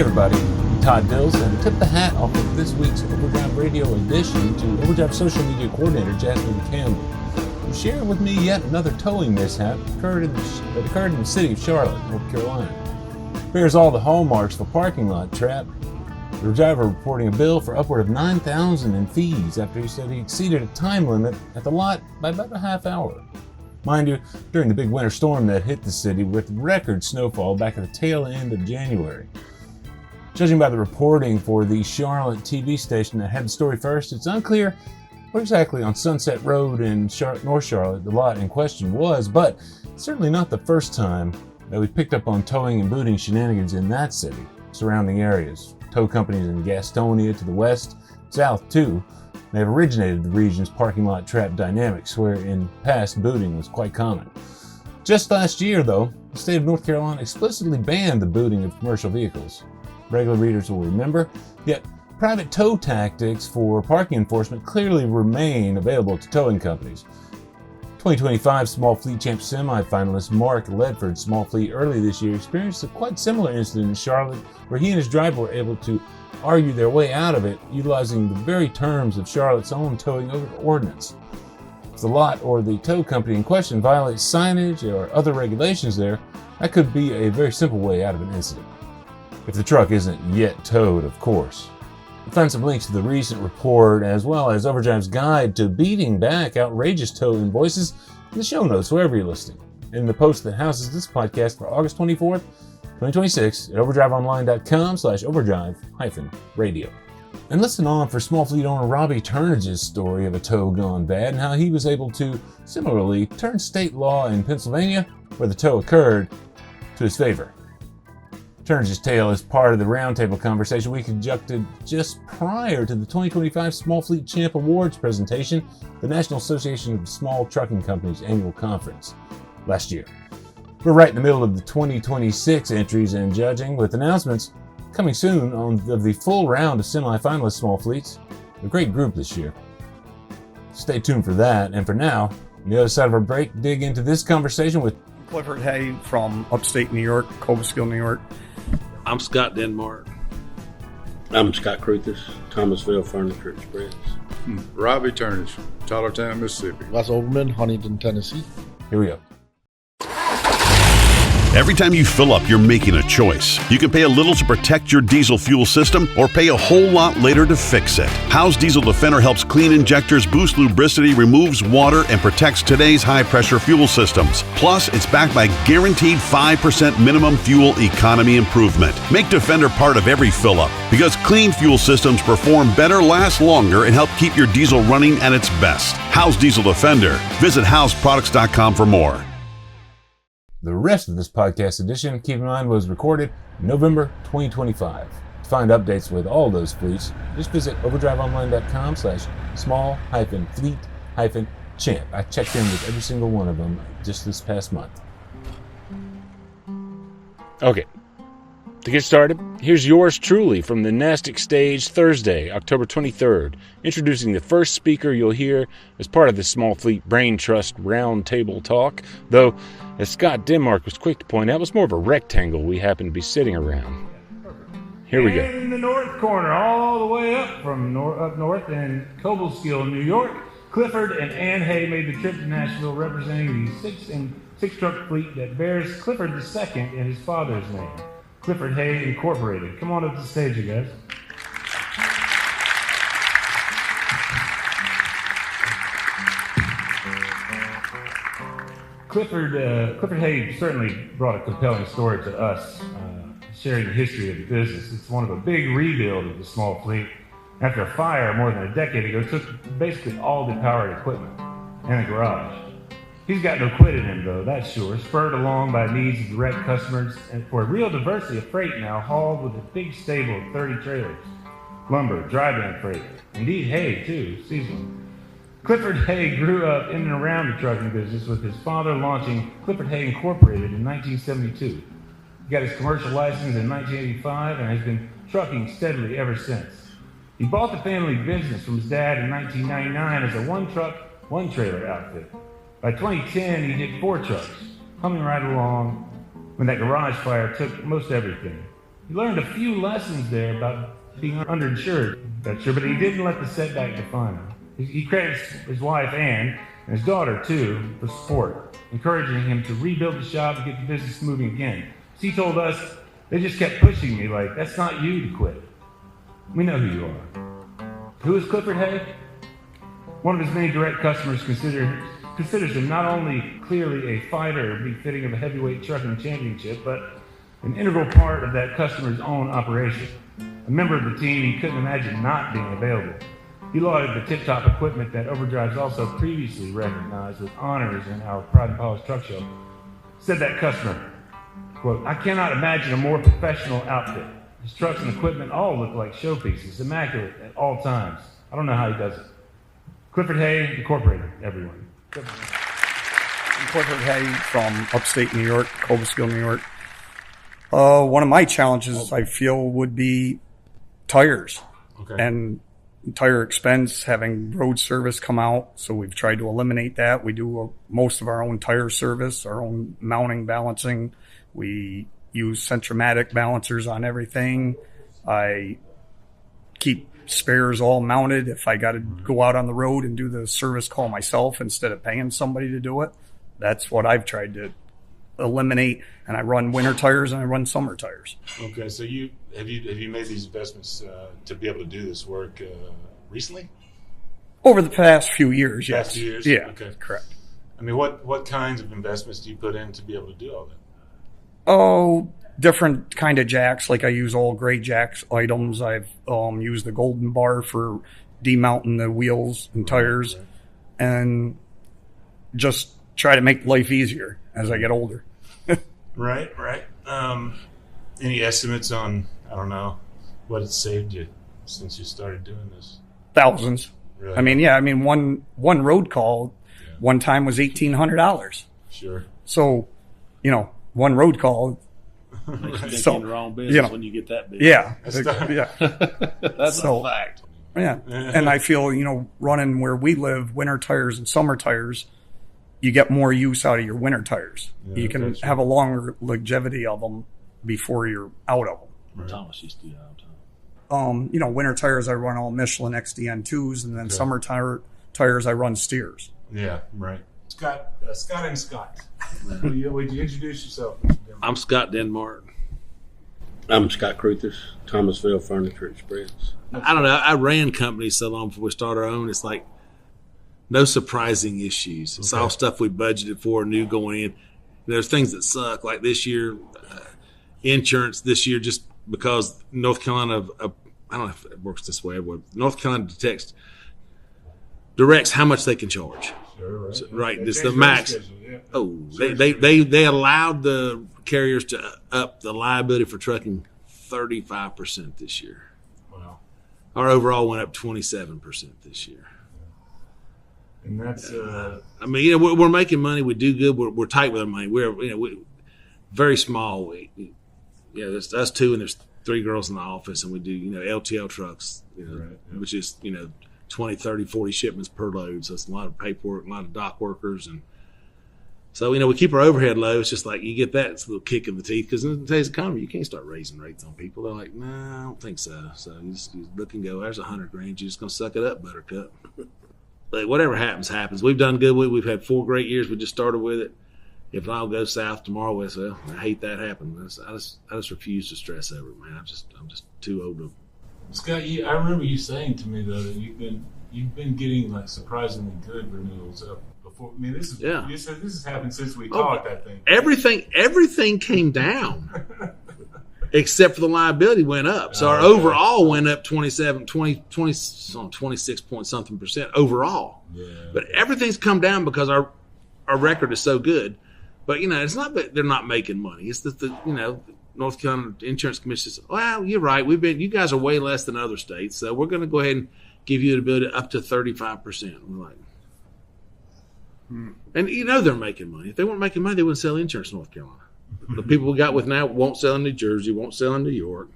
everybody, Todd Dills, and tip the hat off of this week's Overdrive Radio edition to Overdrive social media coordinator Jasmine Campbell, who shared with me yet another towing mishap that occurred in the city of Charlotte, North Carolina. Bears all the hallmarks of a parking lot trap. The driver reporting a bill for upward of $9,000 in fees after he said he exceeded a time limit at the lot by about a half hour. Mind you, during the big winter storm that hit the city with record snowfall back at the tail end of January. Judging by the reporting for the Charlotte TV station that had the story first, it's unclear where exactly on Sunset Road in North Charlotte the lot in question was, but certainly not the first time that we picked up on towing and booting shenanigans in that city. Surrounding areas, tow companies in Gastonia to the west, south too, they have originated the region's parking lot trap dynamics, where in past booting was quite common. Just last year, though, the state of North Carolina explicitly banned the booting of commercial vehicles. Regular readers will remember, yet private tow tactics for parking enforcement clearly remain available to towing companies. 2025 Small Fleet Champ semi-finalist Mark Ledford's small fleet early this year experienced a quite similar incident in Charlotte, where he and his driver were able to argue their way out of it, utilizing the very terms of Charlotte's own towing ordinance. If the lot or the tow company in question violates signage or other regulations there, that could be a very simple way out of an incident. If the truck isn't yet towed, of course. You'll find some links to the recent report, as well as Overdrive's guide to beating back outrageous tow invoices in the show notes wherever you're listening, in the post that houses this podcast for August 24th, 2026 at overdriveonline.com/overdrive-radio. And listen on for small fleet owner Robbie Turnage's story of a tow gone bad and how he was able to similarly turn state law in Pennsylvania, where the tow occurred, to his favor. Turnage's tale is part of the roundtable conversation we conducted just prior to the 2025 Small Fleet Champ Awards presentation, the National Association of Small Trucking Companies annual conference last year. We're right in the middle of the 2026 entries and judging, with announcements coming soon of the full round of semi-finalist small fleets. A great group this year. Stay tuned for that, and for now, on the other side of our break, dig into this conversation with Clifford Hay from upstate New York, Cobleskill, New York. I'm Scott Denmark. I'm Scott Cruthers, Thomasville Furniture Express. Robbie Turnage, Charlottetown, Mississippi. Les Overman, Huntington, Tennessee. Here we go. Every time you fill up, you're making a choice. You can pay a little to protect your diesel fuel system or pay a whole lot later to fix it. Howe's Diesel Defender helps clean injectors, boost lubricity, removes water, and protects today's high-pressure fuel systems. Plus, it's backed by guaranteed 5% minimum fuel economy improvement. Make Defender part of every fill-up, because clean fuel systems perform better, last longer, and help keep your diesel running at its best. Howe's Diesel Defender. Visit howsproducts.com for more. The rest of this podcast edition, keep in mind, was recorded November 2025. To find updates with all those fleets, just visit overdriveonline.com/small-fleet-champ. I checked in with every single one of them just this past month. Okay, to get started, here's yours truly from the Nastic stage Thursday, October 23rd, introducing the first speaker you'll hear as part of the Small Fleet Brain Trust Roundtable Talk, though, as Scott Denmark was quick to point out, it was more of a rectangle we happened to be sitting around. Here we go. In the north corner, all the way up from up north in Cobleskill, New York, Clifford and Ann Hay made the trip to Nashville, representing the six truck fleet that bears Clifford II in his father's name, Clifford Hay Incorporated. Come on up to the stage, you guys. Clifford Hay certainly brought a compelling story to us, sharing the history of the business. It's one of a big rebuild of the small fleet. After a fire more than a decade ago, took basically all the powered equipment and a garage. He's got no quit in him, though, that's sure, spurred along by needs of direct customers and for a real diversity of freight now, hauled with a big stable of 30 trailers. Lumber, dry van freight, indeed hay, too, seasonal. Clifford Hay grew up in and around the trucking business, with his father launching Clifford Hay Incorporated in 1972. He got his commercial license in 1985 and has been trucking steadily ever since. He bought the family business from his dad in 1999 as a one-truck, one-trailer outfit. By 2010, he did 4 trucks, humming right along when that garage fire took most everything. He learned a few lessons there about being underinsured, that's true, but he didn't let the setback define him. He credits his wife, Ann, and his daughter, too, for support, encouraging him to rebuild the shop and get the business moving again. As he told us, they just kept pushing me like, that's not you to quit. We know who you are. Who is Clifford Hay? One of his many direct customers considers him not only clearly a fighter befitting of a heavyweight trucking championship, but an integral part of that customer's own operation. A member of the team he couldn't imagine not being available. He lauded the tip-top equipment that Overdrive's also previously recognized with honors in our Pride and Polish truck show. Said that customer, quote, "I cannot imagine a more professional outfit. His trucks and equipment all look like showpieces, immaculate at all times. I don't know how he does it." Clifford Hay Incorporated, everyone. Clifford Hay from upstate New York, Cobleskill, New York. One of my challenges, I feel, would be tires. Okay. And tire expense, having road service come out. So we've tried to eliminate that. We do most of our own tire service, our own mounting, balancing. We use Centromatic balancers on everything. I keep spares all mounted if I got to go out on the road and do the service call myself instead of paying somebody to do it. That's what I've tried to eliminate. And I run winter tires and I run summer tires. Okay, so you made these investments to be able to do this work recently? Over the past few years, yes. Past few years? Yeah, okay. Correct. I mean, what kinds of investments do you put in to be able to do all that? Oh, different kind of jacks. Like I use all gray jacks items. I've used the golden bar for demounting the wheels and tires, right. And just try to make life easier as I get older. Right. Any estimates on, I don't know, what it's saved you since you started doing this? Thousands. Really? I mean, one road call one time was $1,800. Sure. So, one road call. Makes So, you in the wrong business when you get that big. Yeah. That's That's So- a fact. Yeah. And I feel, running where we live, winter tires and summer tires, you get more use out of your winter tires. Yeah, You can that's have a longer longevity of them before you're out of them. Right. Thomas used to do that all the time. Winter tires, I run all Michelin XDN2s, and then summer tires, I run Steers. Yeah, right. Scott and Scott. Would you introduce yourself, Mr. Denmark? I'm Scott Denmark. I'm Scott Cruthers, Thomasville Furniture Express. I don't know. I ran companies so long before we started our own. It's like no surprising issues. It's all stuff we budgeted for, knew going in. There's things that suck. Like this year, insurance this year, just because North Carolina, I don't know if it works this way. North Carolina directs how much they can charge. Sure, right. So, right, They this changed the max. their schedule, yeah. Oh, they allowed the carriers to up the liability for trucking 35% this year. Wow. Our overall went up 27% this year. And that's I mean, we're making money. We do good. We're tight with our money. We're very small. There's us two, and there's three girls in the office, and we do LTL trucks, which is 20, 30, 40 shipments per load. So it's a lot of paperwork, a lot of dock workers, and so we keep our overhead low. It's just like you get that, it's a little kick in the teeth because in today's economy, you can't start raising rates on people. They're like, nah, I don't think so. So you look and go, there's $100,000. You're just gonna suck it up, Buttercup. Like, whatever happens. We've done good. We've had 4 great years. We just started with it. If I'll go south tomorrow, well, I hate that happening. I just refuse to stress over it, man. I'm just too old to. Scott. I remember you saying to me though that you've been getting like surprisingly good renewals up before. I mean, this has happened since we talked. I think everything came down. Except for the liability went up. So our overall went up 26 point something percent overall. Yeah. But everything's come down because our record is so good. But, it's not that they're not making money. It's that North Carolina Insurance Commission says, well, you're right. You guys are way less than other states. So we're going to go ahead and give you the ability up to 35%. We're like, and they're making money. If they weren't making money, they wouldn't sell insurance in North Carolina. The people we got with now won't sell in New Jersey, won't sell in New York.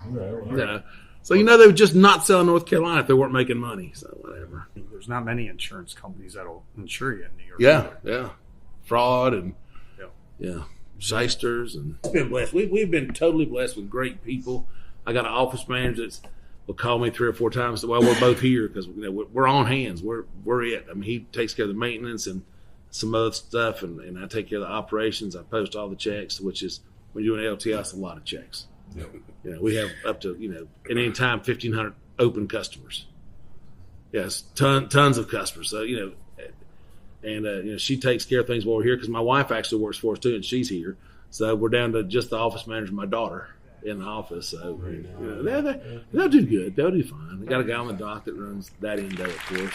Right. So they would just not sell in North Carolina if they weren't making money. So whatever. There's not many insurance companies that'll insure you in New York. Yeah. Fraud and shysters, and it's been blessed. We've been totally blessed with great people. I got an office manager that will call me 3 or 4 times while we're both here because we're on hands. We're it. I mean, he takes care of the maintenance and some other stuff, and I take care of the operations. I post all the checks, which is when you're doing LTL, it's a lot of checks. Yep. We have up to at any time 1,500 open customers. Yes, tons of customers. So and she takes care of things while we're here because my wife actually works for us too, and she's here. So we're down to just the office manager, and my daughter, in the office. So they'll do good. They'll do fine. They got a guy on the dock that runs that end of it for us.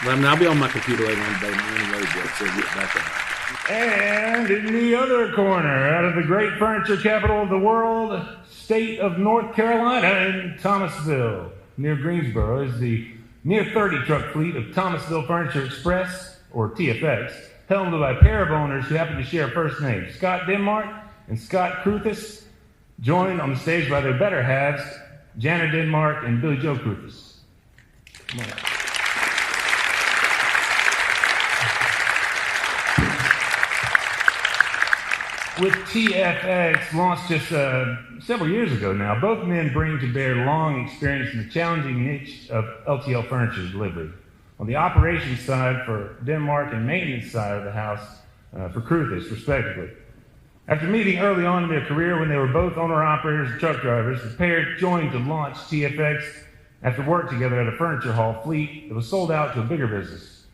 I'll be on my computer later on today. I'm going to so we'll get back on. And in the other corner, out of the great furniture capital of the world, state of North Carolina, in Thomasville, near Greensboro, is the near 30 truck fleet of Thomasville Furniture Express, or TFX, helmed by a pair of owners who happen to share first names, Scott Denmark and Scott Cruthis, joined on the stage by their better halves, Jana Denmark and Billy Joe Cruthis. Come on. With TFX, launched just several years ago now, both men bring to bear long experience in the challenging niche of LTL furniture delivery. On the operations side for Denmark and maintenance side of the house for Cruthis, respectively. After meeting early on in their career when they were both owner-operators and truck drivers, the pair joined to launch TFX after work together at a furniture hall fleet that was sold out to a bigger business.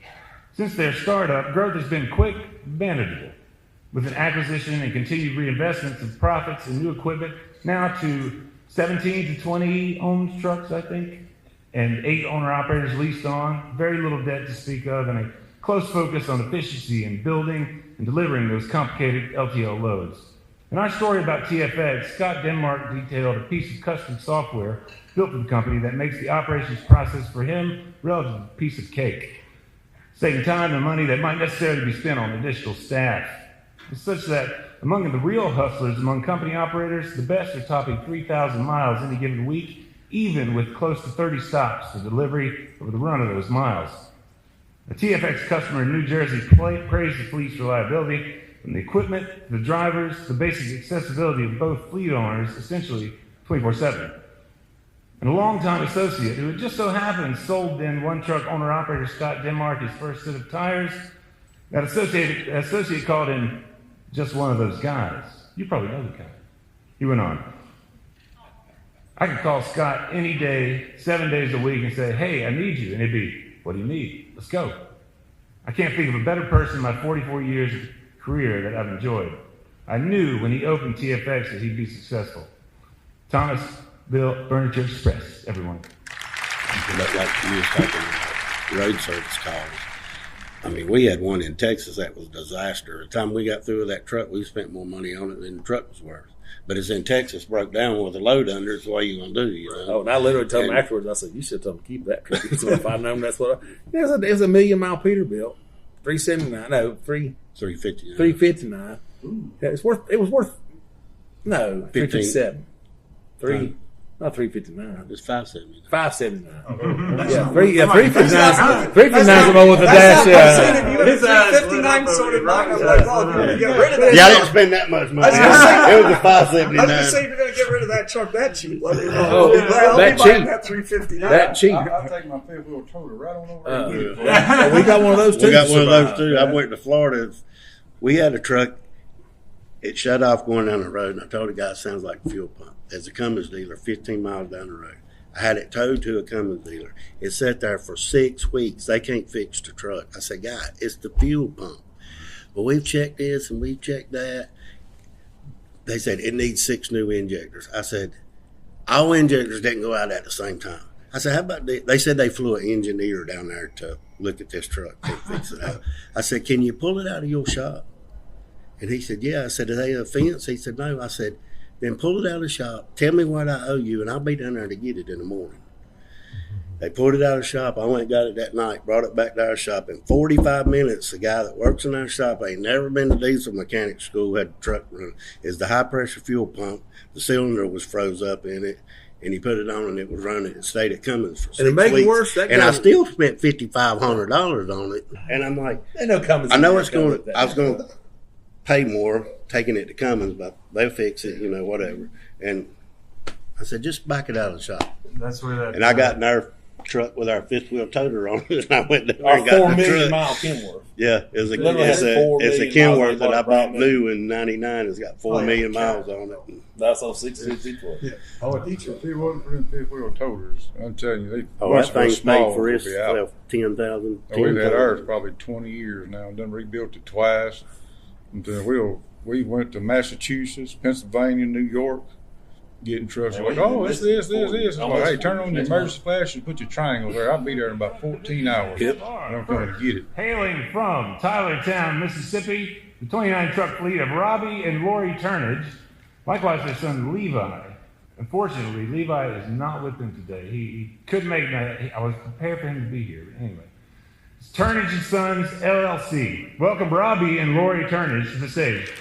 Since their startup, growth has been quick, manageable, with an acquisition and continued reinvestments of profits and new equipment, now to 17 to 20 owned trucks, I think, and 8 owner-operators leased on, very little debt to speak of, and a close focus on efficiency in building and delivering those complicated LTL loads. In our story about TFX, Scott Denmark detailed a piece of custom software built for the company that makes the operations process for him relative to a piece of cake, saving time and money that might necessarily be spent on additional staff. It's such that among the real hustlers among company operators, the best are topping 3,000 miles any given week, even with close to 30 stops for delivery over the run of those miles. A TFX customer in New Jersey praised the fleet's reliability, from the equipment, the drivers, the basic accessibility of both fleet owners, essentially 24/7. And a longtime associate who had just so happened sold then one truck owner-operator Scott Denmark his first set of tires, that associate called him just one of those guys. You probably know the guy. He went on. I could call Scott any day, 7 days a week, and say, hey, I need you. And he'd be, what do you need? Let's go. I can't think of a better person in my 44 years of career that I've enjoyed. I knew when he opened TFX that he'd be successful. Thomasville Furniture Express, everyone. Like you was talking about road service calls. I mean, we had one in Texas that was a disaster. The time we got through with that truck, we spent more money on it than the truck was worth. But it's in Texas, broke down with a load under. It's what you gonna do, you know? Oh, and I literally told him afterwards. I said, "You should tell him to keep that truck." So if I'd known that's what it was a 1 million mile Peterbilt, 379. No, 359. 359. Yeah, it was worth. No, 357. Not 359. It's 579. 579. Yeah, 359. 359 is the one with the dash. His 359 sort of knock. I was like, oh, if you're gonna get rid of that. Yeah, I didn't spend that much money. It was a 579. I was just saying, if you're gonna get rid of that truck that cheap, let me know. That cheap. That 359. That cheap. I'll take my fifth wheel toter right on over. We got one of those too. We got one of those too. I went to Florida. We had a truck. It shut off going down the road, and I told the guy it sounds like a fuel pump. As a Cummins dealer, 15 miles down the road. I had it towed to a Cummins dealer. It sat there for 6 weeks. They can't fix the truck. I said, God, it's the fuel pump. Well, we've checked this and we've checked that. They said, it needs 6 new injectors. I said, all injectors didn't go out at the same time. I said, how about this? They said they flew an engineer down there to look at this truck and fix it out. I said, can you pull it out of your shop? And he said, yeah. I said, are they a fence? He said, no. I said, then pull it out of the shop, tell me what I owe you, and I'll be down there to get it in the morning. They pulled it out of the shop. I went and got it that night, brought it back to our shop. In 45 minutes, the guy that works in our shop, ain't never been to diesel mechanic school, had the truck running, is the high-pressure fuel pump. The cylinder was froze up in it, and he put it on, and it was running. It stayed at Cummins for 6 weeks. And to make it worse, that and I still spent $5,500 on it. And I'm like, I know Cummins. I know it's going to, pay more taking it to Cummins, but they'll fix it, whatever. And I said, just back it out of the shop. That's where that. And I got in our truck with our fifth wheel toter on it, and I went down there Our and got 4 the million truck. mile Kenworth. Yeah, it's a Literally has 4 million Kenworth miles that I on it, bought brand new in '99. It's got 4 million miles on it. That's on 650 for it. Yeah. Oh, a teacher. If it wasn't for them fifth wheel toters, I'm telling you, they. That thing's paid for its itself, 10,000. We've had ours probably 20 years now. Done rebuilt it twice. And we went to Massachusetts, Pennsylvania, New York, getting trucks. Like, oh, it's this. It's like, hey, turn on your emergency flash and put your triangle there. I'll be there in about 14 hours. Yep. I'm coming to get it. Hailing from Tylertown, Mississippi, the 29-truck fleet of Robbie and Rory Turnage, likewise their son Levi. Unfortunately, Levi is not with them today. He couldn't make it. I was prepared for him to be here. But anyway, it's Turnage and Sons, LLC. Welcome Robbie and Rory Turnage to the stage.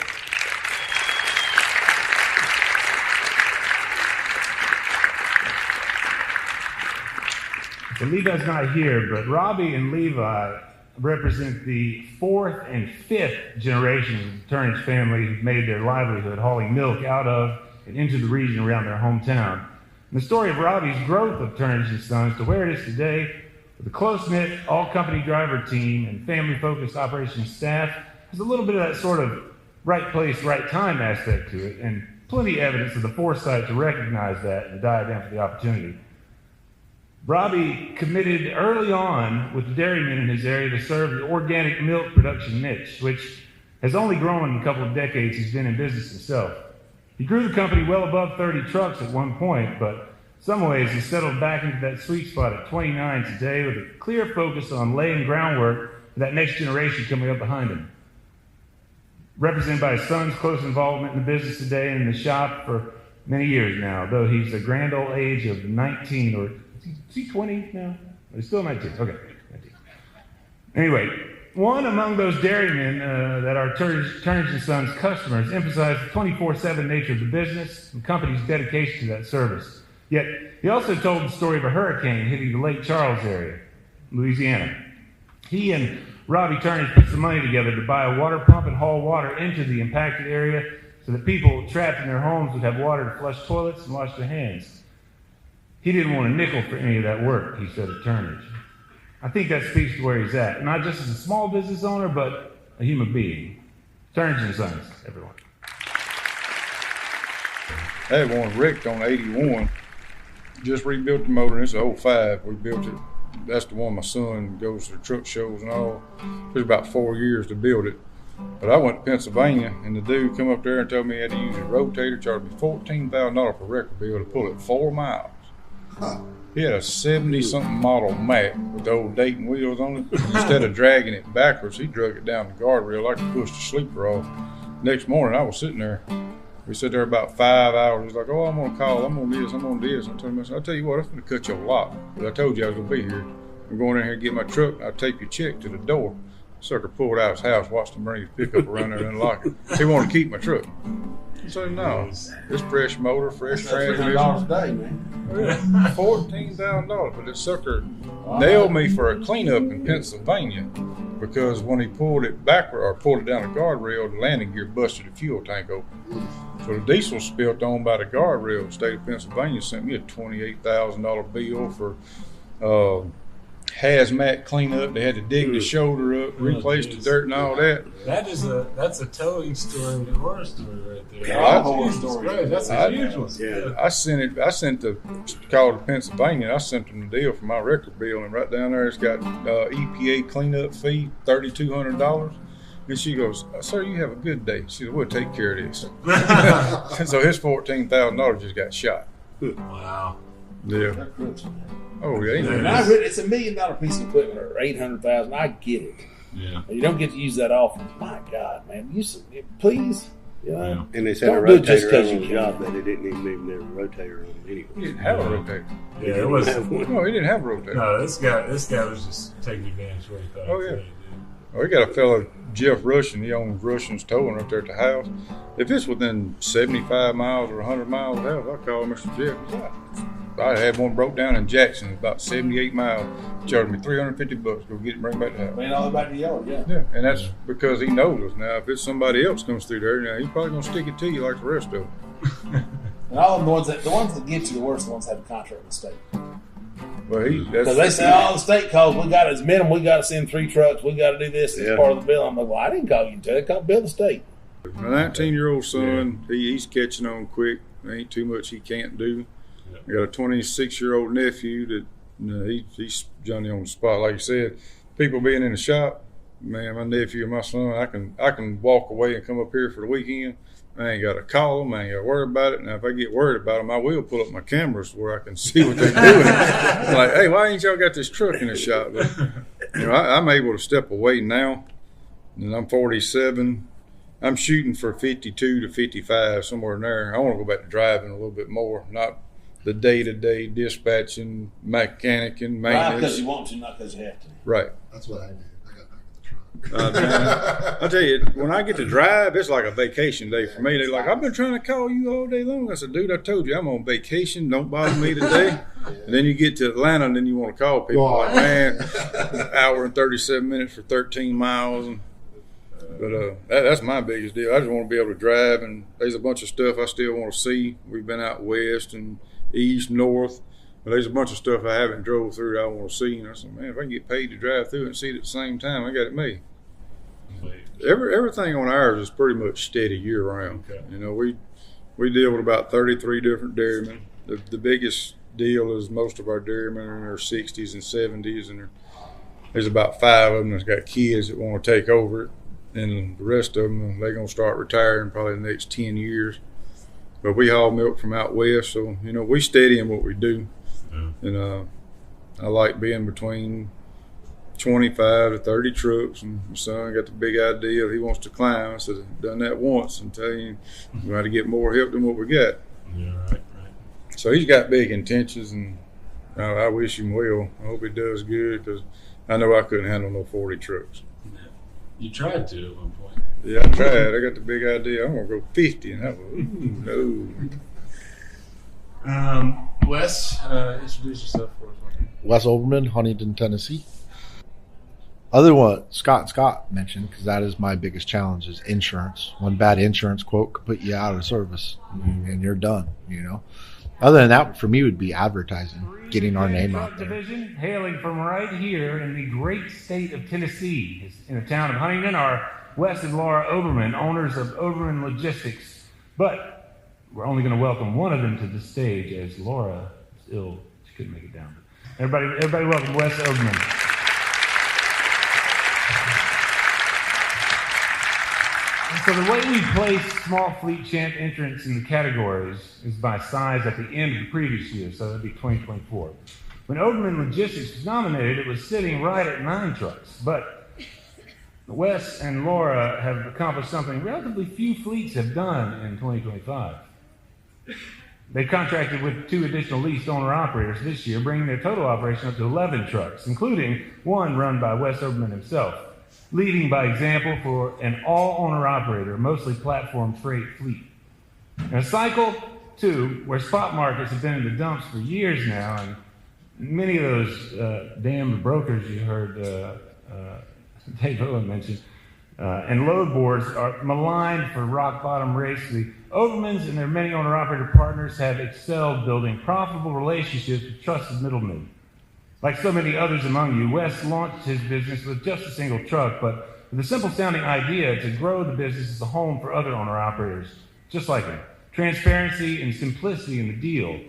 So Levi's not here, but Robbie and Levi represent the 4th and 5th generations of the Turnage family who've made their livelihood hauling milk out of and into the region around their hometown. And the story of Robbie's growth of Turnage and Sons to where it is today, with a close-knit, all-company driver team and family-focused operations staff, has a little bit of that sort of right place, right time aspect to it, and plenty of evidence of the foresight to recognize that and dive in for the opportunity. Robbie committed early on with the dairymen in his area to serve the organic milk production niche, which has only grown in a couple of decades he's been in business himself. He grew the company well above 30 trucks at one point, but in some ways he settled back into that sweet spot at 29 today with a clear focus on laying groundwork for that next generation coming up behind him. Represented by his son's close involvement in the business today and in the shop for many years now, though he's a grand old age of 19 or is he 20 now? He's still 19. Okay, 19. Anyway, one among those dairymen that are Turnage and Sons customers emphasized the 24/7 nature of the business and the company's dedication to that service. Yet, he also told the story of a hurricane hitting the Lake Charles area, Louisiana. He and Robbie Turnage put some money together to buy a water pump and haul water into the impacted area so that people trapped in their homes would have water to flush toilets and wash their hands. He didn't want a nickel for any of that work, he said at Turnage. I think that speaks to where he's at, not just as a small business owner, but a human being. Turnage and Sons, everyone. I had one wrecked on 81. Just rebuilt the motor, and it's an 05. We built it. That's the one my son goes to the truck shows and all. It took about 4 years to build it. But I went to Pennsylvania, and the dude come up there and told me he had to use a rotator, charged me $14,000 for a record bill to pull it 4 miles. He had a 70-something model Mack with the old Dayton wheels on it. Instead of dragging it backwards, he drug it down the guardrail like he pushed the sleeper off. Next morning, I was sitting there. We sat there about 5 hours. He's like, oh, I'm going to call. I'm going to this. I'm going to this. I told him, I'll tell you what, I'm going to cut your lock. But I told you I was going to be here. I'm going in here and get my truck. I'll tape your check to the door. Sucker pulled out his house, watched him bring his pickup around there and unlock it. He wanted to keep my truck. I said, no, it's fresh motor, fresh transmission. $300 a day, man. $14,000, but this sucker nailed me for a cleanup in Pennsylvania because when he pulled it backward or pulled it down the guardrail, the landing gear busted the fuel tank open. So the diesel spilt on by the guardrail. The state of Pennsylvania sent me a $28,000 bill for hazmat cleanup. They had to dig the shoulder up, replace the dirt and all that. That's a towing story with a horror story right there. Yeah, horror story. That's a huge one. Yeah. I sent the call to Pennsylvania. I sent them the deal for my record bill, and right down there it's got EPA cleanup fee, $3,200. And she goes, sir, you have a good day. She said, we'll take care of this. So his $14,000 just got shot. Wow. Yeah. Oh, yeah. It's $1 million piece of equipment, or $800,000. I get it. Yeah. You don't get to use that often. My God, man. Please. Yeah. And they said a rotator on the job that it didn't even have a rotator on it anyway. He didn't have a rotator. Yeah, it was. No, he didn't have a rotator. No, this guy was just taking advantage of what he thought. Oh, yeah. We got a fella, Jeff Russian, he owns Russian's Towing up there at the house. If it's within 75 miles or 100 miles of the house, I call Mr. Jeff. I had one broke down in Jackson, about 78 miles. Charged me $350. Go get it, bring it back to the house. Man, all about the yard, yeah. Yeah, and that's because he knows us. Now, if it's somebody else comes through there, now he's probably gonna stick it to you like the rest of them. And all the ones that get you the worst ones have a contract with the state. Well, because they say, the state calls, we got as minimum, we got to send 3 trucks, we got to do this as part of the bill. I'm like, well, I didn't call you until they called Bill the state. My 19-year-old son, he's catching on quick. There ain't too much he can't do. I got a 26-year-old nephew that he's Johnny on the spot. Like you said, people being in the shop, man, my nephew and my son, I can walk away and come up here for the weekend. I ain't got to call them. I ain't got to worry about it. Now, if I get worried about them, I will pull up my cameras where I can see what they're doing. I'm like, hey, why ain't y'all got this truck in the shop? But, I'm able to step away now, and I'm 47. I'm shooting for 52 to 55, somewhere in there. I want to go back to driving a little bit more, not the day-to-day dispatching, mechanicking, maintenance. Drive because you want to, not because you have to. Right. That's what I did. I got back in the truck. Man, I tell you, when I get to drive, it's like a vacation day for me. They're like, I've been trying to call you all day long. I said, dude, I told you I'm on vacation. Don't bother me today. And then you get to Atlanta, and then you want to call people. Like, man, hour and 37 minutes for 13 miles. But that's my biggest deal. I just want to be able to drive, and there's a bunch of stuff I still want to see. We've been out west and east, north, but there's a bunch of stuff I haven't drove through that I want to see. And I said, man, if I can get paid to drive through it and see it at the same time, I got it made. Everything on ours is pretty much steady year round. Okay. We deal with about 33 different dairymen. The biggest deal is most of our dairymen are in their 60s and 70s, and there's about 5 of them that's got kids that want to take over it. And the rest of them, they're going to start retiring probably in the next 10 years. But we haul milk from out west, so, we steady in what we do. Yeah. And I like being between 25 to 30 trucks. And my son got the big idea he wants to climb. I said, I've done that once, and tell you, we got to get more help than what we got. Yeah, right. So he's got big intentions, and I wish him well. I hope he does good, because I know I couldn't handle no 40 trucks. You tried to at one point. Yeah, I tried. I got the big idea. I'm going to go 50. And I was, no. Wes, introduce yourself for us. Wes Overman, Huntington, Tennessee. Other than what Scott mentioned, because that is my biggest challenge, is insurance. One bad insurance quote could put you out of service, and you're done, Other than that, for me, would be advertising, getting our name out there. Division, hailing from right here in the great state of Tennessee, in the town of Huntington, are Wes and Laura Oberman, owners of Oberman Logistics. But we're only going to welcome one of them to the stage, as Laura is ill. She couldn't make it down. Everybody welcome Wes Oberman. So the way we place small fleet champ entrants in the categories is by size at the end of the previous year, so that'd be 2024. When Oberman Logistics was nominated, it was sitting right at 9 trucks. But Wes and Laura have accomplished something relatively few fleets have done in 2025. They contracted with 2 additional leased owner-operators this year, bringing their total operation up to 11 trucks, including one run by Wes Oberman himself, leading by example for an all-owner-operator, mostly platform freight fleet. And a cycle, too, where spot markets have been in the dumps for years now, and many of those damned brokers you heard Dave Owen mention, and load boards are maligned for rock-bottom race. The Obermans and their many owner-operator partners have excelled building profitable relationships with trusted middlemen. Like so many others among you, Wes launched his business with just a single truck, but with a simple-sounding idea to grow the business as a home for other owner-operators, just like him. Transparency and simplicity in the deal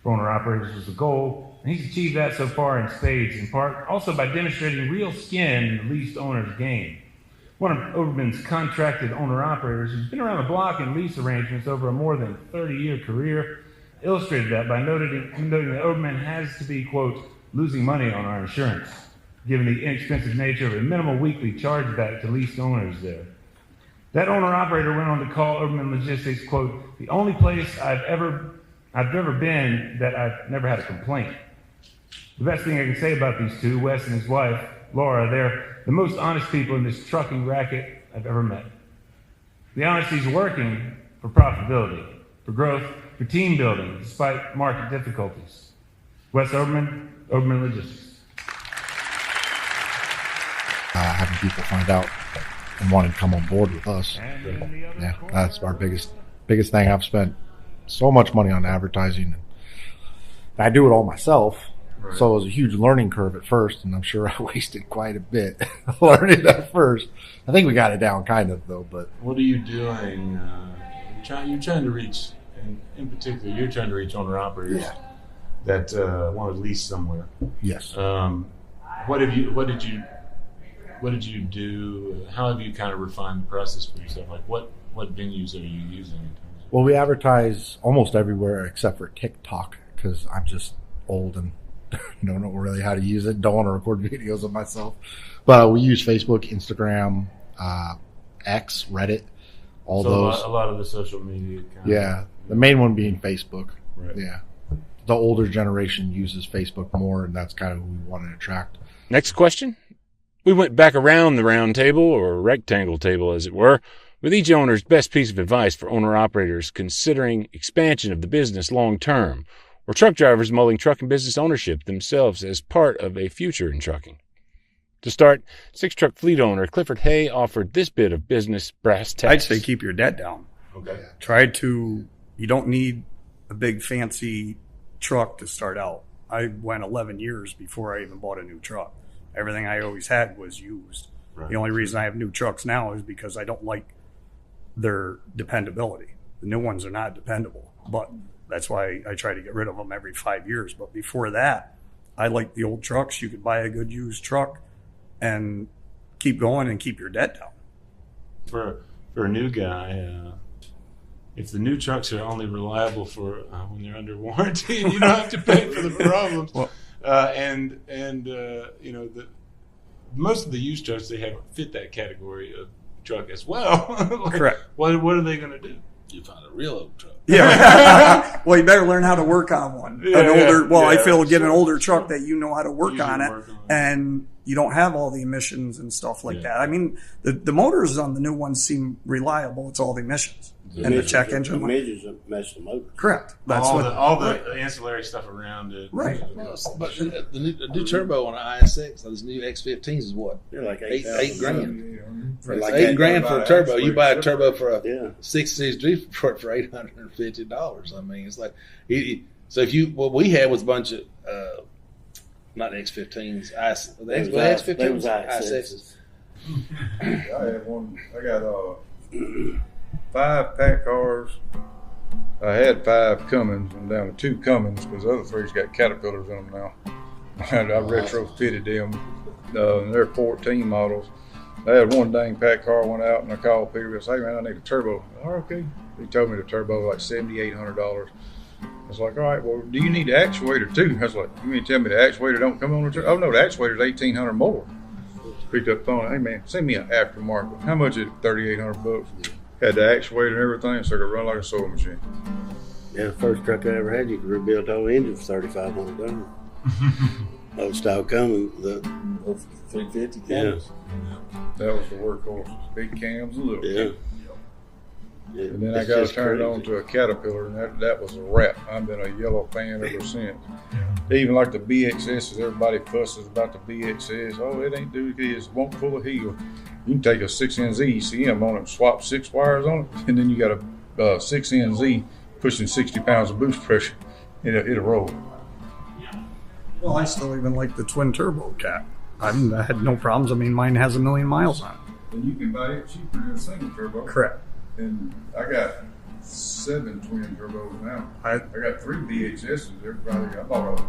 for owner-operators was the goal, and he's achieved that so far in spades, in part also by demonstrating real skin in the leased owner's game. One of Oberman's contracted owner-operators who's been around the block in lease arrangements over a more than 30-year career illustrated that by noting that Oberman has to be, quote, losing money on our insurance, given the inexpensive nature of a minimal weekly chargeback to leased owners there. That owner-operator went on to call Oberman Logistics, quote, the only place I've ever been that I've never had a complaint. The best thing I can say about these two, Wes and his wife, Laura, they're the most honest people in this trucking racket I've ever met. The honesty's working for profitability, for growth, for team building, despite market difficulties. Wes Oberman, Oberman Logistics. Having people find out and wanting to come on board with us. Yeah, that's our biggest thing. I've spent so much money on advertising. I do it all myself, right. So it was a huge learning curve at first, and I'm sure I wasted quite a bit learning at first. I think we got it down kind of, though. But what are you doing? You're trying to reach, and in particular, you're trying to reach owner-operators that want to lease somewhere. Yes. What did you do? How have you kind of refined the process for yourself? Like what venues are you using? Well, we advertise almost everywhere except for TikTok because I'm just old and don't know really how to use it. Don't want to record videos of myself. But we use Facebook, Instagram, X, Reddit, all those. A lot of the social media accounts. Yeah, the main one being Facebook. Right. Yeah. The older generation uses Facebook more, and that's kind of who we want to attract. Next question. We went back around the round table, or rectangle table as it were, with each owner's best piece of advice for owner-operators considering expansion of the business long-term, or truck drivers mulling trucking business ownership themselves as part of a future in trucking. To start, 6-truck fleet owner Clifford Hay offered this bit of business brass tacks. I'd say keep your debt down. Okay. You don't need a big fancy truck to start out. I went 11 years before I even bought a new truck. Everything I always had was used. Right. The only reason I have new trucks now is because I don't like their dependability. The new ones are not dependable, but that's why I try to get rid of them every 5 years. But before that, I like the old trucks. You could buy a good used truck and keep going and keep your debt down. For a new guy, if the new trucks are only reliable for when they're under warranty, and you don't have to pay for the problems. Well, most of the used trucks they have fit that category of truck as well. Correct. What are they going to do? You find a real old truck. Yeah. Well, you better learn how to work on one. I feel get an older truck that you know how to work on it, and you don't have all the emissions and stuff like that. I mean, the motors on the new ones seem reliable. It's all the emissions. And the check engine. The emissions that mess the motor. Correct. That's all the ancillary stuff around it. Right. But the new turbo on an ISX, those new X15s is what? They're like $8 grand. Like $8 grand for a turbo. You buy a turbo for a 6-series G for $850. I mean, it's like so. What we had was a bunch of not X15s. The X15s, ISXs. I had one. I got 5 pack cars. I had 5 Cummins. I'm down to 2 Cummins because the other 3's got Caterpillars in them now. I retrofitted them. They're 14 models. I had one dang pack car went out, and I called Peter and said, "Hey man, I need a turbo." "Oh, okay." He told me the turbo was like $7,800. I was like, "All right, well, do you need the actuator too?" I was like, "You mean to tell me the actuator don't come on the turbo?" "Oh no, the actuator's $1,800 more." Picked up the phone. "Hey man, send me an aftermarket. How much is it?" $3,800. Had the actuator and everything, so it could run like a sewing machine. Yeah, the first truck I ever had, you could rebuild the whole engine for $3,500. Old style Cummins, the 350 cams. Yeah. That was the workhorse. Big cams and little cams. Yeah, and then I got turned on to a Caterpillar, and that was a wrap. I've been a yellow fan ever since. Even like the BXSs, everybody fusses about the BXS. "Oh, it ain't do this, won't pull a heel." You can take a 6NZ ECM on it and swap 6 wires on it, and then you got a 6NZ pushing 60 pounds of boost pressure. It'll roll. Well, I still even like the twin turbo cat. I had no problems. I mean, mine has 1 million miles on it. And you can buy it cheaper than a single turbo. Correct. And I got 7 twin turbos now. I got 3 BXSs. I bought a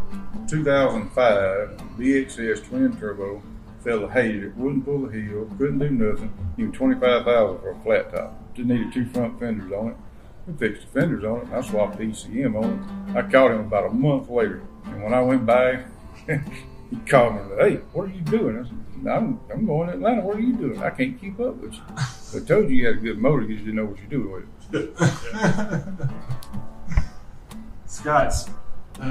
2005 BXS twin turbo. Fella hated it, wouldn't pull the heel, couldn't do nothing. Even $25,000 for a flat top. Just needed 2 front fenders on it. We fixed the fenders on it, and I swapped the ECM on it. I called him about a month later, and when I went by, he called me and said, "Hey, what are you doing?" I said, I'm going to Atlanta. What are you doing? I can't keep up with you. I told you had a good motor, you just didn't know what you're doing with it. Scott's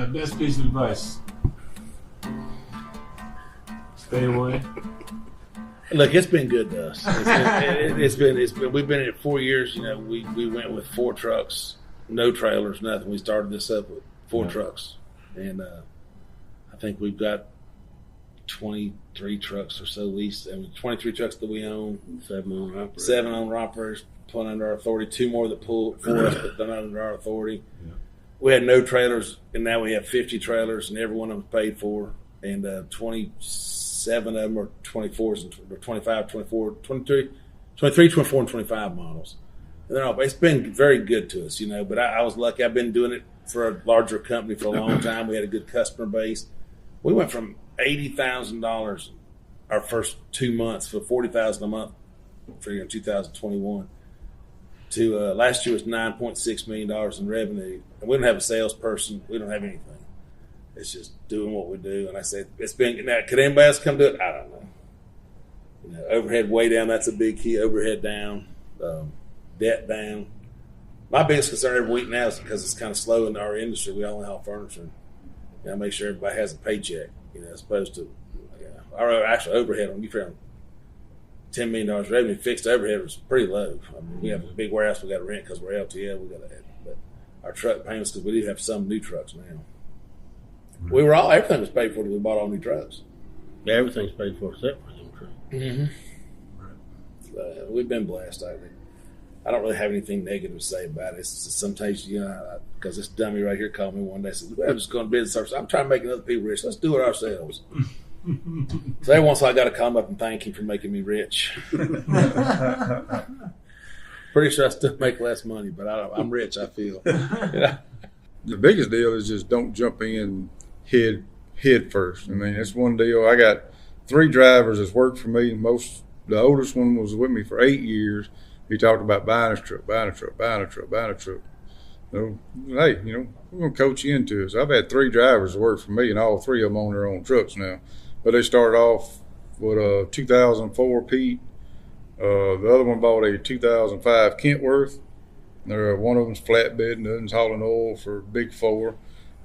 best piece of advice. Stay away. Look, it's been good to us. It's been. We've been in it 4 years. You know, we went with 4 trucks, no trailers, nothing. We started this up with 4 trucks, and I think we've got 23 trucks or so leased. I mean, 23 trucks that we own. 7 owner operators. 7 owner operators put under our authority. 2 more that pull for us, but they're not under our authority. Yeah. We had no trailers, and now we have 50 trailers, and every one of them paid for, and 27 of them are 24s and 25, 24, 23, 24, and 25 models. And it's been very good to us, you know, but I was lucky. I've been doing it for a larger company for a long time. We had a good customer base. We went from $80,000 our first 2 months for $40,000 a month for 2021 to last year was $9.6 million in revenue. And we don't have a salesperson. We don't have anything. It's just doing what we do. And I said, it's been, now, could anybody else come do it? I don't know. You know, overhead way down, that's a big key. Overhead down, debt down. My biggest concern every week now is because it's kind of slow in our industry. We only haul furniture. You know, make sure everybody has a paycheck, you know, as opposed to, our actual overhead on you found $10 million revenue. Fixed overhead was pretty low. I mean, we have a big warehouse we got to rent because we're LTL. We got to, but our truck payments, because we do have some new trucks now. We were everything was paid for when we bought all new trucks. Yeah, everything's paid for except for them trucks. Mm-hmm. Right. We've been blessed. I don't really have anything negative to say about it. It's just sometimes, you know, because this dummy right here called me one day and said, I'm just going to business service. I'm trying to make other people rich. Let's do it ourselves. So every once in a while I got to come up and thank him for making me rich. Pretty sure I still make less money, but I'm rich, I feel. You know? The biggest deal is just don't jump in head first. I mean, it's one deal. I got 3 drivers that's worked for me. The oldest one was with me for 8 years. He talked about buying a truck. So, hey, you know, we're going to coach you into it. So I've had 3 drivers that work for me, and all 3 of them own their own trucks now. But they started off with a 2004 Pete. The other one bought a 2005 Kentworth. One of them's flatbed, and the other's hauling oil for Big 4.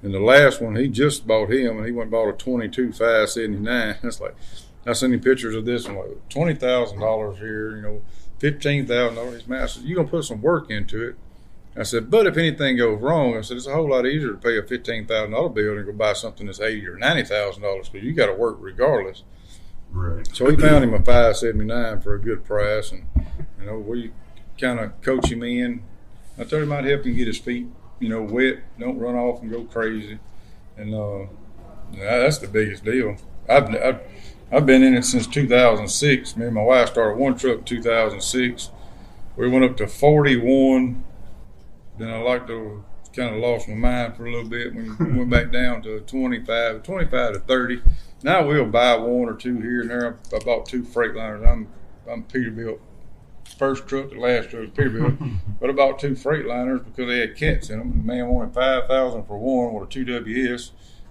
And the last one, he just bought him, and he went and bought a 22 579. That's like, I sent him pictures of this, and like $20,000 here, you know, $15,000. Man, I said, you're going to put some work into it. I said, but if anything goes wrong, I said, it's a whole lot easier to pay a $15,000 bill than go buy something that's $80,000 or $90,000 because you got to work regardless. Right. So we found him a 579 for a good price, and you know we kind of coach him in. I told him I'd help him get his feet, you know, wet. Don't run off and go crazy, and that's the biggest deal. I've been in it since 2006. Me and my wife started one truck in 2006. We went up to 41. Then I kind of lost my mind for a little bit. We went back down to 25 to 30. Now we'll buy 1 or 2 here and there. I bought 2 Freightliners. I'm Peterbilt. First truck to last truck was Peterbilt. But I bought 2 Freightliners because they had cats in them. The man wanted $5,000 for one with a 2WS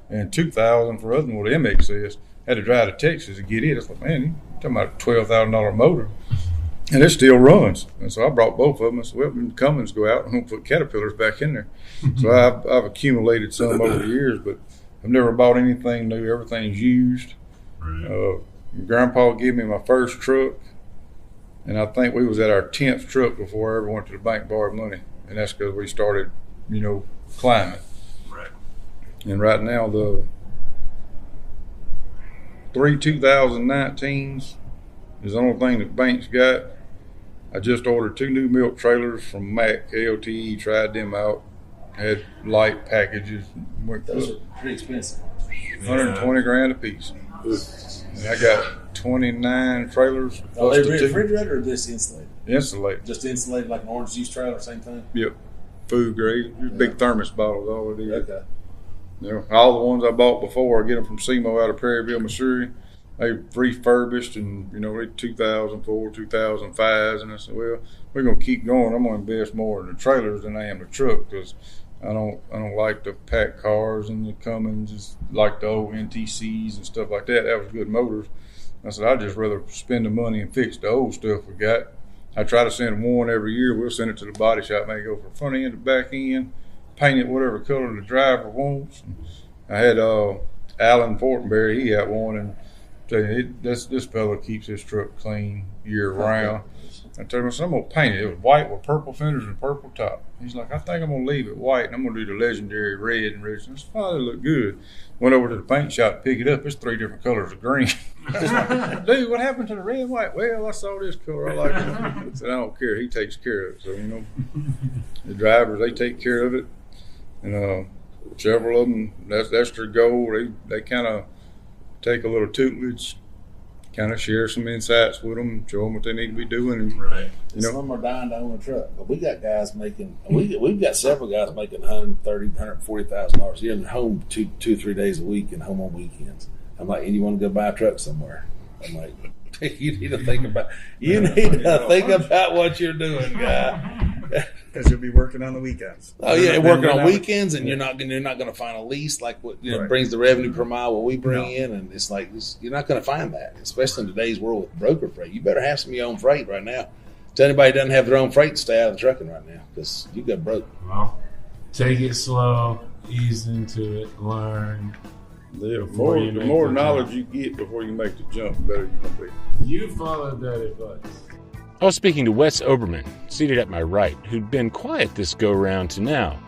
and $2,000 for the other one with an MXS. Had to drive to Texas to get it. It's like, man, you're talking about a $12,000 motor. And it still runs. And so I brought both of them. I said, well, when Cummins go out, I'm going to put Caterpillars back in there. So I've accumulated some over the years, but I've never bought anything new. Everything's used. Right. Grandpa gave me my first truck, and I think we was at our 10th truck before I ever went to the bank borrowed money. And that's because we started, you know, climbing. Right. And right now, the 3 2019s is the only thing that the bank's got. I just ordered 2 new milk trailers from Mac LTE, tried them out, had light packages. Those are pretty expensive. 120 grand a piece. And I got 29 trailers. Are they refrigerated or just insulated? Insulated. Just insulated like an orange juice trailer, same thing? Yep. Food grade. Big thermos bottles, all it is. Okay. You know, all the ones I bought before, I get them from SEMO out of Perryville, Missouri. They refurbished, and you know, they 2004, 2005s, and I said, well, we're gonna keep going. I'm gonna invest more in the trailers than I am the truck because I don't like the pack cars and the Cummins, just like the old NTCs and stuff like that. That was good motors. I said I'd just rather spend the money and fix the old stuff we got. I try to send one every year. We'll send it to the body shop, maybe go from front end to back end, paint it whatever color the driver wants. And I had Alan Fortenberry, he had one in Tell you, this fella keeps his truck clean year round. I told him, I said, I'm going to paint it. It was white with purple fenders and purple top. He's like, I think I'm going to leave it white, and I'm going to do the legendary red and red. I said, Father, it look good. Went over to the paint shop to pick it up. It's 3 different colors of green. Dude, what happened to the red and white? Well, I saw this color. I like it. I said, I don't care. He takes care of it. So, the drivers, they take care of it. And several of them, that's their goal. They kind of take a little tutelage, kind of share some insights with them, show them what they need to be doing. And, right. Some of them are dying to own a truck, but we got guys making. We've got several guys making $130,000, $140,000 a year, and they're home 2-3 days a week and home on weekends. I'm like, and you want to go buy a truck somewhere? I'm like, you need to think about what you're doing, guy. Because you'll be working on the weekends. Oh yeah, working on weekends, and you're not going to find a lease like what brings the revenue per mile what we bring in, and it's like you're not going to find that, especially in today's world with broker freight. You better have some of your own freight right now. To anybody who doesn't have their own freight, stay out of the trucking right now because you got broke. Well, take it slow, ease into it, learn. The more knowledge you get before you make the jump, the better you're going to be. You followed that advice. I was speaking to Wes Oberman, seated at my right, who'd been quiet this go-round to now.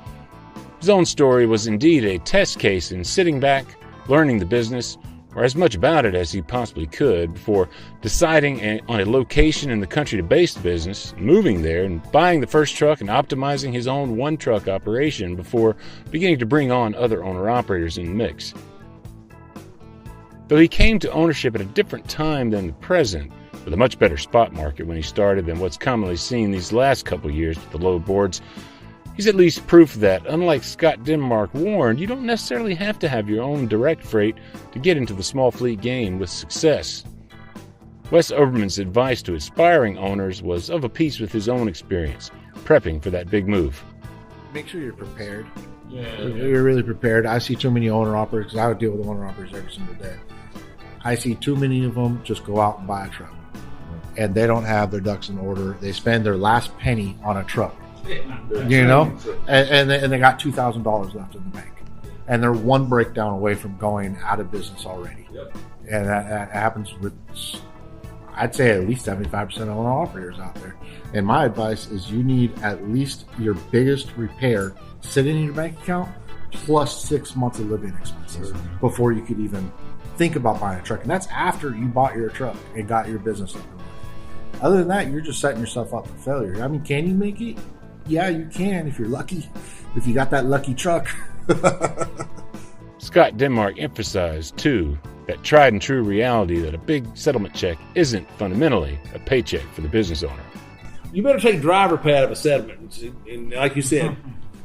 His own story was indeed a test case in sitting back, learning the business, or as much about it as he possibly could, before deciding on a location in the country to base the business, moving there, and buying the first truck and optimizing his own one-truck operation before beginning to bring on other owner-operators in the mix. Though he came to ownership at a different time than the present, with a much better spot market when he started than what's commonly seen these last couple years with the load boards, he's at least proof that, unlike Scott Denmark warned, you don't necessarily have to have your own direct freight to get into the small fleet game with success. Wes Oberman's advice to aspiring owners was of a piece with his own experience, prepping for that big move. Make sure you're prepared. Yeah. You're really prepared. I see too many owner-operators, because I would deal with owner-operators every single day. I see too many of them just go out and buy a truck. And they don't have their ducks in order. They spend their last penny on a truck, and they got $2,000 left in the bank, and they're one breakdown away from going out of business already. Yep. And that happens with, I'd say, at least 75% of owner operators out there. And my advice is you need at least your biggest repair sitting in your bank account plus 6 months of living expenses before you could even think about buying a truck. And that's after you bought your truck and got your business up and running. Other than that, you're just setting yourself up for failure. I mean, can you make it? Yeah, you can if you're lucky. If you got that lucky truck. Scott Denmark emphasized, too, that tried and true reality that a big settlement check isn't fundamentally a paycheck for the business owner. You better take driver pay out of a settlement. And like you said,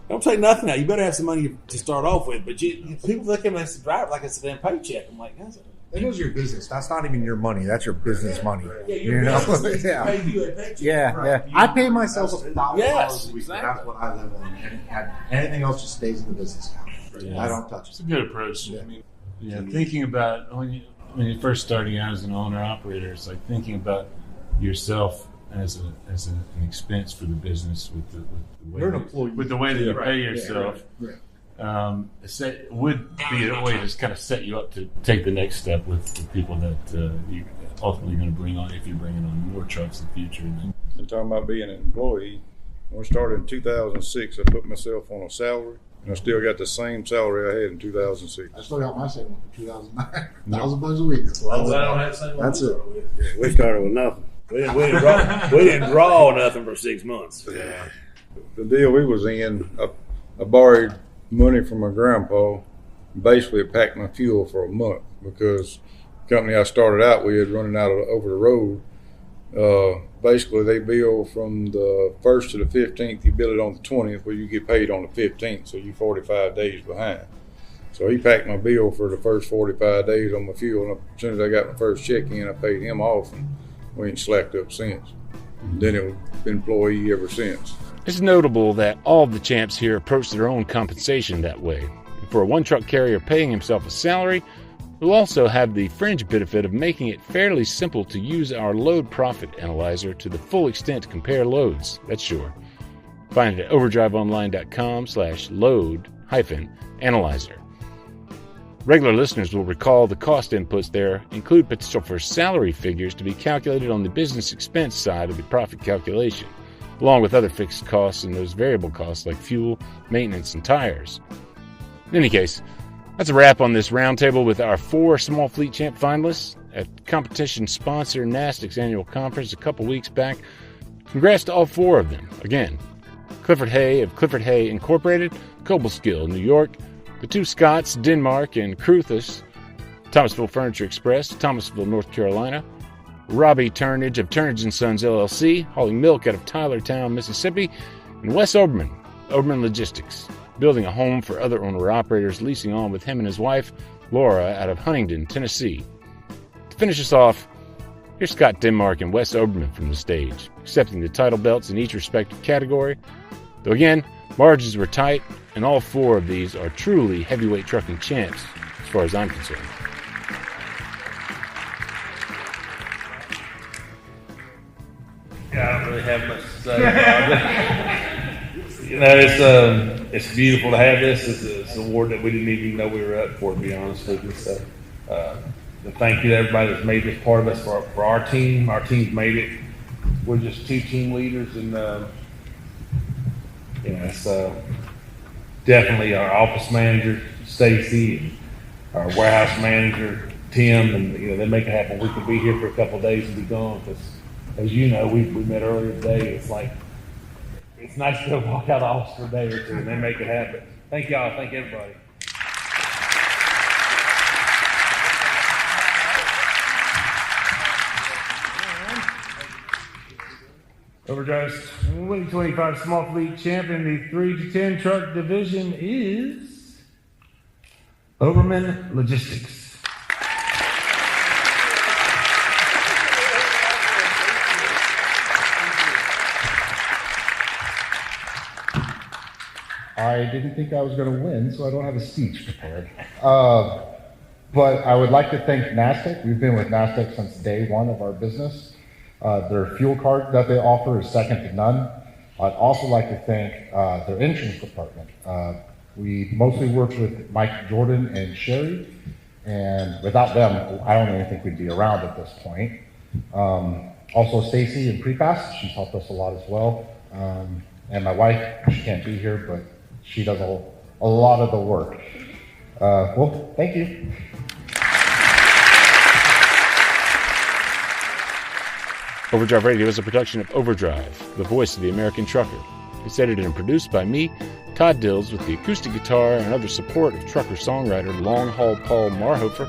don't take nothing out. You better have some money to start off with. But people look at me as a driver like it's a damn paycheck. I'm like, that's it. It is your business. That's not even your money. That's your business money. Yeah, your business pay you a paycheck. Yeah. I pay myself $1,000 Yes, a week. exactly. That's what I live on. And anything else just stays in the business account. Yeah. I don't touch It's it. a good approach. I mean, thinking about when you're first starting out as an owner operator, it's like thinking about yourself as an expense for the business with the way You're an employee. with the way that you pay yourself. Right. Would be a way to just kind of set you up to take the next step with the people that you're ultimately going to bring on if you're bringing on more trucks in the future. You're talking about being an employee. When I started in 2006, I put myself on a salary, and I still got the same salary I had in 2006. I still got my same one for 2009. $1,000 a week. That's it. We started with nothing. We didn't draw nothing for 6 months. Yeah. The deal we was in, I borrowed money from my grandpa. Basically, it packed my fuel for a month because the company I started out with running out over the road. Basically, they bill from the 1st to the 15th. You bill it on the 20th, where you get paid on the 15th, so you're 45 days behind. So he packed my bill for the first 45 days on my fuel, and as soon as I got my first check in, I paid him off, and we ain't slacked up since. Then it was employee ever since. It's notable that all of the champs here approach their own compensation that way. And for a one-truck carrier paying himself a salary, we'll also have the fringe benefit of making it fairly simple to use our load profit analyzer to the full extent to compare loads, that's sure. Find it at overdriveonline.com/load-analyzer. Regular listeners will recall the cost inputs there include potential for salary figures to be calculated on the business expense side of the profit calculation, along with other fixed costs and those variable costs like fuel, maintenance, and tires. In any case, that's a wrap on this roundtable with our 4 Small Fleet Champ finalists at competition sponsor NASTC's annual conference a couple weeks back. Congrats to all 4 of them. Again, Clifford Hay of Clifford Hay Incorporated, Cobleskill, New York, the 2 Scotts, Denmark and Cruthus, Thomasville Furniture Express, Thomasville, North Carolina, Robbie Turnage of Turnage & Sons, LLC, hauling milk out of Tylertown, Mississippi, and Wes Oberman, Oberman Logistics, building a home for other owner-operators, leasing on with him and his wife, Laura, out of Huntingdon, Tennessee. To finish us off, here's Scott Denmark and Wes Oberman from the stage, accepting the title belts in each respective category. Though again, margins were tight, and all 4 of these are truly heavyweight trucking champs, as far as I'm concerned. Yeah, I don't really have much to say about it. It's beautiful to have this. It's an award that we didn't even know we were up for, to be honest with you. So, thank you to everybody that's made this part of us for our team. Our team's made it. We're just 2 team leaders, and it's definitely our office manager, Stacy, and our warehouse manager, Tim, and they make it happen. We could be here for a couple of days and be gone because, as you know, we met earlier today. It's like it's nice to walk out of the office for a day or 2, and they make it happen. Thank y'all. Thank everybody. Overdrive's 2025 Small Fleet Champion, the 3 to 10 truck division is Oberman Logistics. I didn't think I was going to win, so I don't have a speech prepared. But I would like to thank NASTC. We've been with NASTC since day 1 of our business. Their fuel card that they offer is second to none. I'd also like to thank their insurance department. We mostly worked with Mike Jordan and Sherry, and without them, I don't even think we'd be around at this point. Also Stacy and Prepass, she's helped us a lot as well. And my wife, she can't be here, but she does a lot of the work. Well, thank you. Overdrive Radio is a production of Overdrive, the voice of the American trucker. It's edited and produced by me, Todd Dills, with the acoustic guitar and other support of trucker-songwriter Long Haul Paul Marhofer.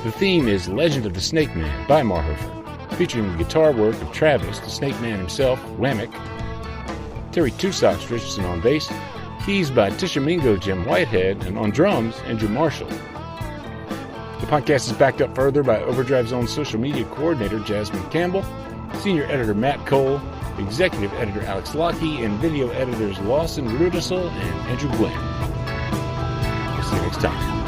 The theme is Legend of the Snake Man by Marhofer, featuring the guitar work of Travis, the Snake Man himself, Whammock, Terry Two Socks Richardson on bass, keys by Tishomingo Jim Whitehead, and on drums, Andrew Marshall. The podcast is backed up further by Overdrive's own social media coordinator, Jasmine Campbell, senior editor Matt Cole, executive editor Alex Lockie, and video editors Lawson Rudisell and Andrew Glenn. We'll see you next time.